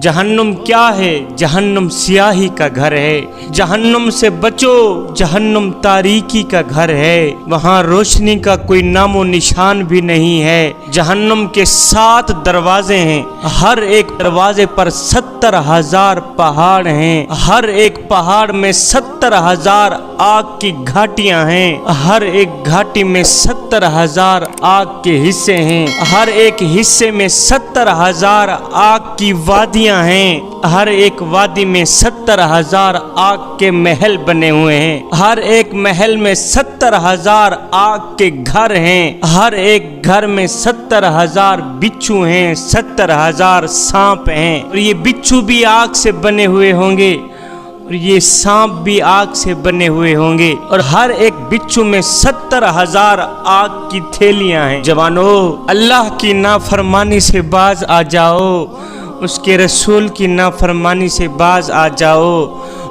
जहन्नुम क्या है? जहन्नुम सियाही का घर है। जहन्नुम से बचो, जहन्नुम तारीकी का घर है। वहाँ रोशनी का कोई नामो निशान भी नहीं है। जहन्नुम के 7 दरवाजे हैं, हर एक दरवाजे पर 70,000 पहाड़ हैं। हर एक पहाड़ में 70,000 आग की घाटियां हैं। हर एक घाटी में 70,000 आग के हिस्से हैं। हर एक हिस्से में 70,000 आग की वादियां हैं। हर एक वादी में 70,000 आग के महल बने हुए हैं। हर एक महल में 70,000 आग के घर हैं। हर एक घर में 70,000 बिच्छू हैं, 70,000 सांप हैं। और ये बिच्छू भी आग से बने हुए होंगे और ये सांप भी आग से बने हुए होंगे। और हर एक बिच्छू में 70,000 आग की थैलियां हैं। जवानों, अल्लाह की नाफरमानी से बाज आ जाओ, उसके रसूल की नाफरमानी से बाज आ जाओ।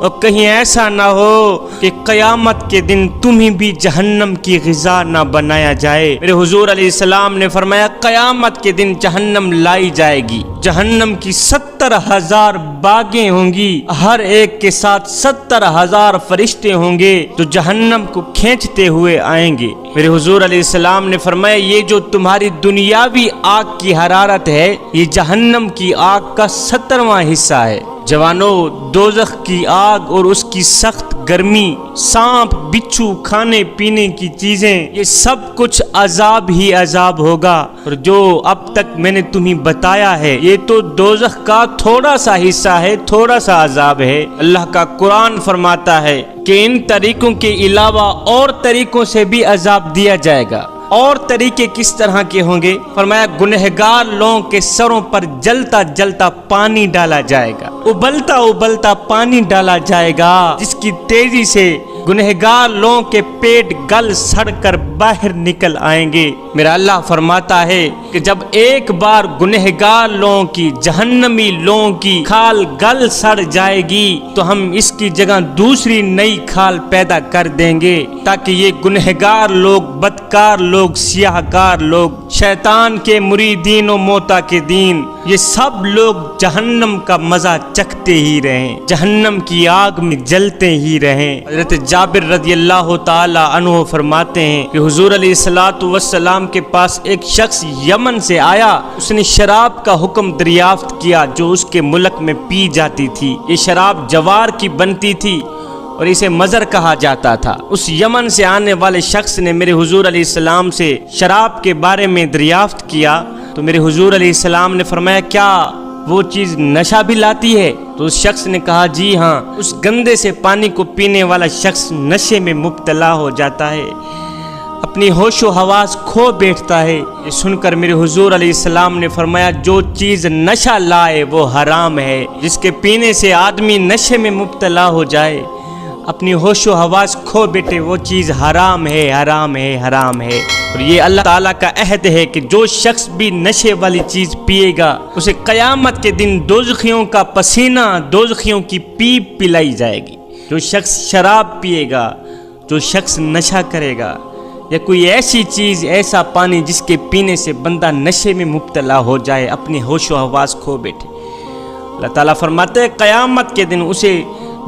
और कहीं ऐसा ना हो कि क़यामत के दिन तुम्हें भी जहन्नम की ग़िज़ा ना बनाया जाए। मेरे हुज़ूर अलैहिस्सलाम ने फरमाया, क़यामत के दिन जहन्नम लाई जाएगी। जहन्नम की 70,000 बागें होंगी, हर एक के साथ 70,000 फरिश्ते होंगे जो जहन्नम को खींचते हुए आएंगे। मेरे हुज़ूर अलैहिस्सलाम ने फरमाया, ये जो तुम्हारी दुनियावी आग की हरारत है, ये जहन्नम की आग का 70वां हिस्सा है। जवानों, दोज़ख की आग और उसकी सख्त गर्मी, सांप, बिच्छू, खाने पीने की चीजें, ये सब कुछ अजाब ही अजाब होगा। और जो अब तक मैंने तुम्हें बताया है, ये तो दोज़ख का थोड़ा सा हिस्सा है, थोड़ा सा अजाब है। अल्लाह का कुरान फरमाता है कि इन तरीकों के अलावा और तरीकों से भी अजाब दिया जाएगा। और तरीके किस तरह के होंगे? फरमाया, गुनहगार लोगों के सरों पर जलता जलता पानी डाला जाएगा, उबलता उबलता पानी डाला जाएगा, जिसकी तेजी से गुनहगार लोगों के पेट गल सड़ कर बाहर निकल आएंगे। मेरा अल्लाह फरमाता है कि जब एक बार गुनहगार लोगों की, जहन्नमी लोगों की खाल गल सड़ जाएगी तो हम इसकी जगह दूसरी नई खाल पैदा कर देंगे, ताकि ये गुनहगार लोग, बदकार लोग, सियाहकार लोग, शैतान के मुरीदीन और मोता के दीन, ये सब लोग जहन्नम का मजा चखते ही रहें, जहन्नम की आग में जलते ही रहें। हज़रत जाबिर रज़ियल्लाहु ताला अन्हु फरमाते हैं कि हुज़ूर अलैहिस्सलातु वस्सलाम के पास एक शख्स यमन से आया। उसने शराब का हुक्म दरियाफ्त किया जो उसके मुल्क में पी जाती थी। ये शराब जवार की बनती थी और इसे मज़र कहा जाता था। उस यमन से आने वाले शख्स ने मेरे हुज़ूर अलैहिस्सलाम से शराब के बारे में दरियाफ्त किया तो मेरे हुज़ूर अलैहिस्सलाम ने फरमाया, क्या वो चीज़ नशा भी लाती है? तो उस शख्स ने कहा, जी हाँ। उस गंदे से पानी को पीने वाला शख्स नशे में मुब्तला हो जाता है, अपनी होशो हवास खो बैठता है। ये सुनकर मेरे हुज़ूर अलैहिस्सलाम ने फरमाया, जो चीज़ नशा लाए वो हराम है। जिसके पीने से आदमी नशे में मुब्तला हो जाए, अपनी होशो हवास खो बैठे, वो चीज़ हराम है, हराम है, हराम है। और ये अल्लाह ताला का अहद है कि जो शख्स भी नशे वाली चीज़ पिएगा उसे क़यामत के दिन दोज़खियों का पसीना, दोज़खियों की पीप पिलाई जाएगी। जो शख्स शराब पिएगा, जो शख्स नशा करेगा, या कोई ऐसी चीज़, ऐसा पानी जिसके पीने से बंदा नशे में मुब्तला हो जाए, अपनी होशो हवास खो बैठे, अल्लाह ताला फरमाते हैं क़यामत के दिन उसे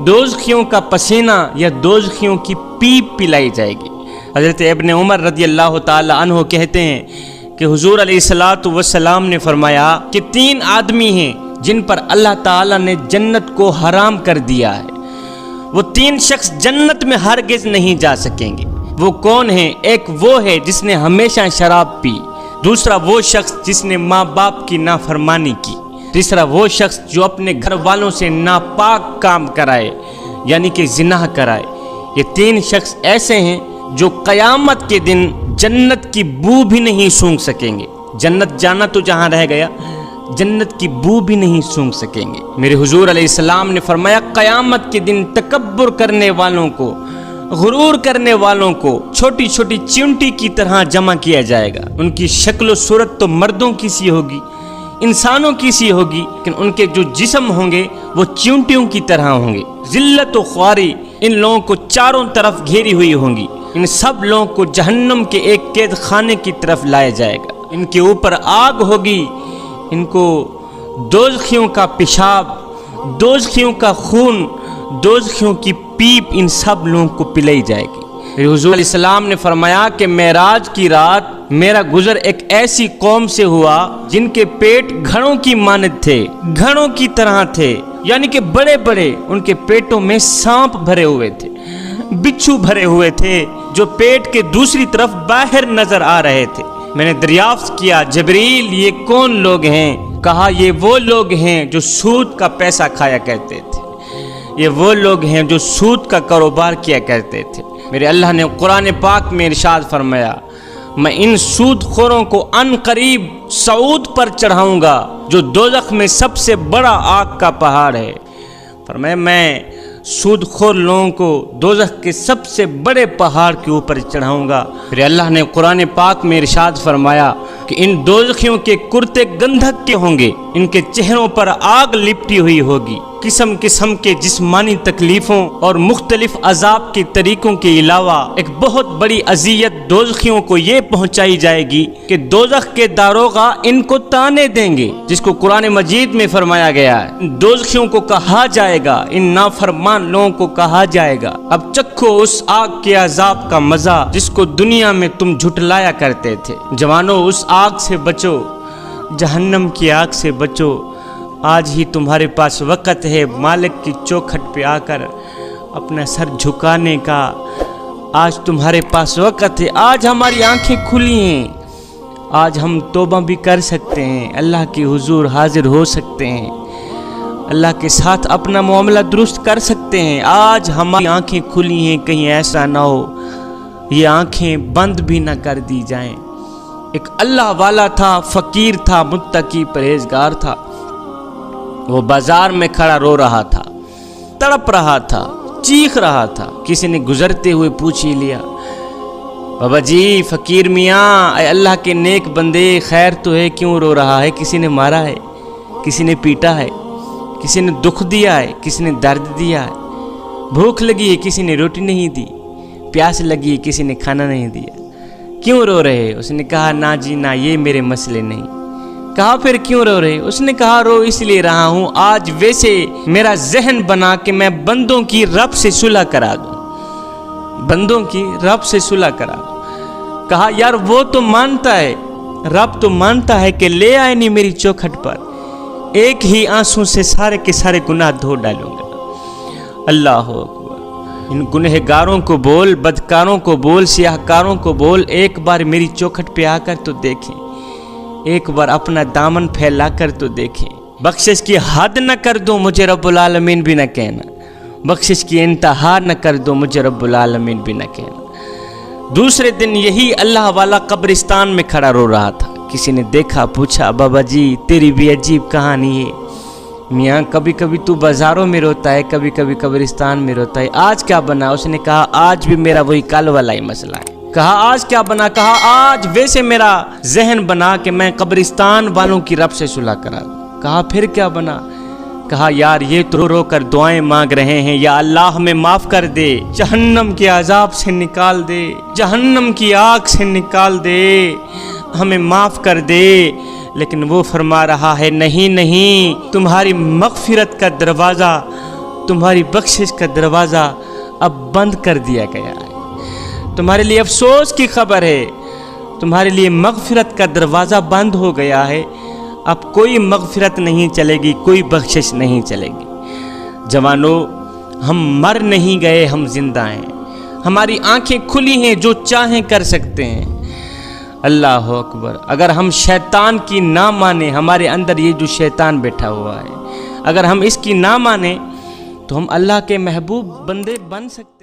दोज़खियों का पसीना या दोज़खियों की पीप पिलाई जाएगी। हज़रत इब्न उमर रज़ियल्लाहु ताला अन्हु कहते हैं कि हुज़ूर अलैहिस्सलातु वस्सलाम ने फरमाया कि 3 आदमी हैं जिन पर अल्लाह ताला ने जन्नत को हराम कर दिया है। वो 3 शख्स जन्नत में हरगिज़ नहीं जा सकेंगे। वो कौन है? एक वो है जिसने हमेशा शराब पी, दूसरा वो शख्स जिसने माँ बाप की नाफरमानी की, तीसरा वो शख्स जो अपने घर वालों से नापाक काम कराए, यानी कि जिना कराए। ये 3 शख्स ऐसे हैं जो क़यामत के दिन जन्नत की बू भी नहीं सूंघ सकेंगे। जन्नत जाना तो जहाँ रह गया, जन्नत की बू भी नहीं सूंघ सकेंगे। मेरे हुज़ूर अलैहिस्सलाम ने फरमाया, क़यामत के दिन तकब्बुर करने वालों को, गुरूर करने वालों को छोटी छोटी चिंटी की तरह जमा किया जाएगा। उनकी शक्ल सूरत तो मर्दों की सी होगी, इंसानों की सी होगी, लेकिन उनके जो जिस्म होंगे वो चिंटियों की तरह होंगे। जिल्लत व ख्वारी इन लोगों को चारों तरफ घेरी हुई होंगी। इन सब लोगों को जहन्नम के एक कैद खाने की तरफ लाया जाएगा। इनके ऊपर आग होगी, इनको दोज़खियों का पेशाब, दोज़खियों का खून, दोज़खियों की पीप इन सब लोगों को पिलाई जाएगी। हुज़ूर अलैहिस्सलाम ने फरमाया कि मेराज की रात मेरा गुजर एक ऐसी कौम से हुआ जिनके पेट घड़ों की मानद थे, घड़ों की तरह थे, यानी कि बड़े बड़े उनके पेटों में सांप भरे हुए थे, बिच्छू भरे हुए थे जो पेट के दूसरी तरफ बाहर नजर आ रहे थे। मैंने दरियाफ्त किया, जबरील ये कौन लोग हैं? कहा ये वो लोग हैं जो सूद का पैसा खाया करते थे, ये वो लोग हैं जो सूद का कारोबार किया करते थे। मेरे अल्लाह ने कुरान पाक में इरशाद फरमाया, मैं इन सूदखोरों को अन करीब सऊद पर चढ़ाऊंगा जो दोज़ख में सबसे बड़ा आग का पहाड़ है। फरमाया मैं सूदखोर लोगों को दोज़ख के सबसे बड़े पहाड़ के ऊपर चढ़ाऊंगा। फिर अल्लाह ने कुरान पाक में इरशाद फरमाया कि इन दोज़खियों के कुर्ते गंधक के होंगे, इनके चेहरों पर आग लिपटी हुई होगी। किस्म किस्म के जिस्मानी तकलीफ़ों और मुख्तलिफ अजाब के तरीक़ों के अलावा एक बहुत बड़ी अजियत दोज़खियों को ये पहुँचाई जाएगी कि दोज़ख के दारोगा इनको ताने देंगे, जिसको कुरान मजीद में फरमाया गया है। दोज़खियों को कहा जाएगा, इन नाफरमान लोगों को कहा जाएगा, अब चखो उस आग के अजाब का मज़ा जिसको दुनिया में तुम झुटलाया करते थे। जवानों, उस आग से बचो, जहन्नम की आग से बचो। आज ही तुम्हारे पास वक़्त है मालिक की चौखट पे आकर अपना सर झुकाने का। आज तुम्हारे पास वक़्त है, आज हमारी आंखें खुली हैं, आज हम तौबा भी कर सकते हैं, अल्लाह के हुजूर हाजिर हो सकते हैं, अल्लाह के साथ अपना मामला दुरुस्त कर सकते हैं। आज हमारी आंखें खुली हैं, कहीं ऐसा ना हो ये आंखें बंद भी ना कर दी जाएं। एक अल्लाह वाला था, फ़कीर था, मुत्तकी परहेजगार था, वो बाजार में खड़ा रो रहा था, तड़प रहा था, चीख रहा था। किसी ने गुजरते हुए पूछ ही लिया, बाबा जी फ़कीर मियाँ, अल्लाह के नेक बंदे, खैर तो है, क्यों रो रहा है? किसी ने मारा है, किसी ने पीटा है, किसी ने दुख दिया है, किसी ने दर्द दिया है, भूख लगी है, किसी ने रोटी नहीं दी, प्यास लगी है, किसी ने खाना नहीं दिया, क्यों रो रहे? उसने कहा ना जी ना, ये मेरे मसले नहीं। कहा फिर क्यों रो रहे? उसने कहा रो इसलिए रहा हूँ, आज वैसे मेरा जहन बना कि मैं बंदों की रब से सुलह करा दूँ, बंदों की रब से सुलह करा दूँ। कहा यार वो तो मानता है, रब तो मानता है कि ले आए नहीं मेरी चौखट पर, एक ही आंसू से सारे के सारे गुनाह धो डालूंगा। अल्लाह अकबर। इन गुनहगारों को बोल, बदकारों को बोल, सियाहकारों को बोल, एक बार मेरी चौखट पे आकर तो देखें, एक बार अपना दामन फैला कर तो देखें। बख्शिश की हद न कर दो मुझे रब्बुल आलमीन भी न कहना, बख्शिश की इंतहा न कर दो मुझे रब्बुल आलमीन भी न कहना। दूसरे दिन यही अल्लाह वाला कब्रिस्तान में खड़ा रो रहा था। किसी ने देखा, पूछा बाबा जी तेरी भी अजीब कहानी है, मियाँ कभी कभी तू बाज़ारों में रोता है, कभी कभी कब्रिस्तान में रोता है, आज क्या बना? उसने कहा आज भी मेरा वही कल वाला ही मसला है। कहा आज क्या बना? कहा आज वैसे मेरा जहन बना कि मैं कब्रिस्तान वालों की रब से सुलह करा दूं। कहा फिर क्या बना? कहा यार ये तो रो कर दुआएं मांग रहे हैं, या अल्लाह हमें माफ़ कर दे, जहन्नम के अजाब से निकाल दे, जहन्नम की आग से निकाल दे, हमें माफ़ कर दे। लेकिन वो फरमा रहा है नहीं नहीं, तुम्हारी मग़फ़िरत का दरवाज़ा, तुम्हारी बख्शिश का दरवाज़ा अब बंद कर दिया गया है। तुम्हारे लिए अफसोस की खबर है, तुम्हारे लिए मग़फ़िरत का दरवाज़ा बंद हो गया है, अब कोई मग़फ़िरत नहीं चलेगी, कोई बख्शिश नहीं चलेगी। जवानों, हम मर नहीं गए, हम जिंदा हैं, हमारी आंखें खुली हैं, जो चाहें कर सकते हैं। अल्लाह अकबर। अगर हम शैतान की ना माने, हमारे अंदर ये जो शैतान बैठा हुआ है, अगर हम इसकी ना माने तो हम अल्लाह के महबूब बंदे बन सकते हैं।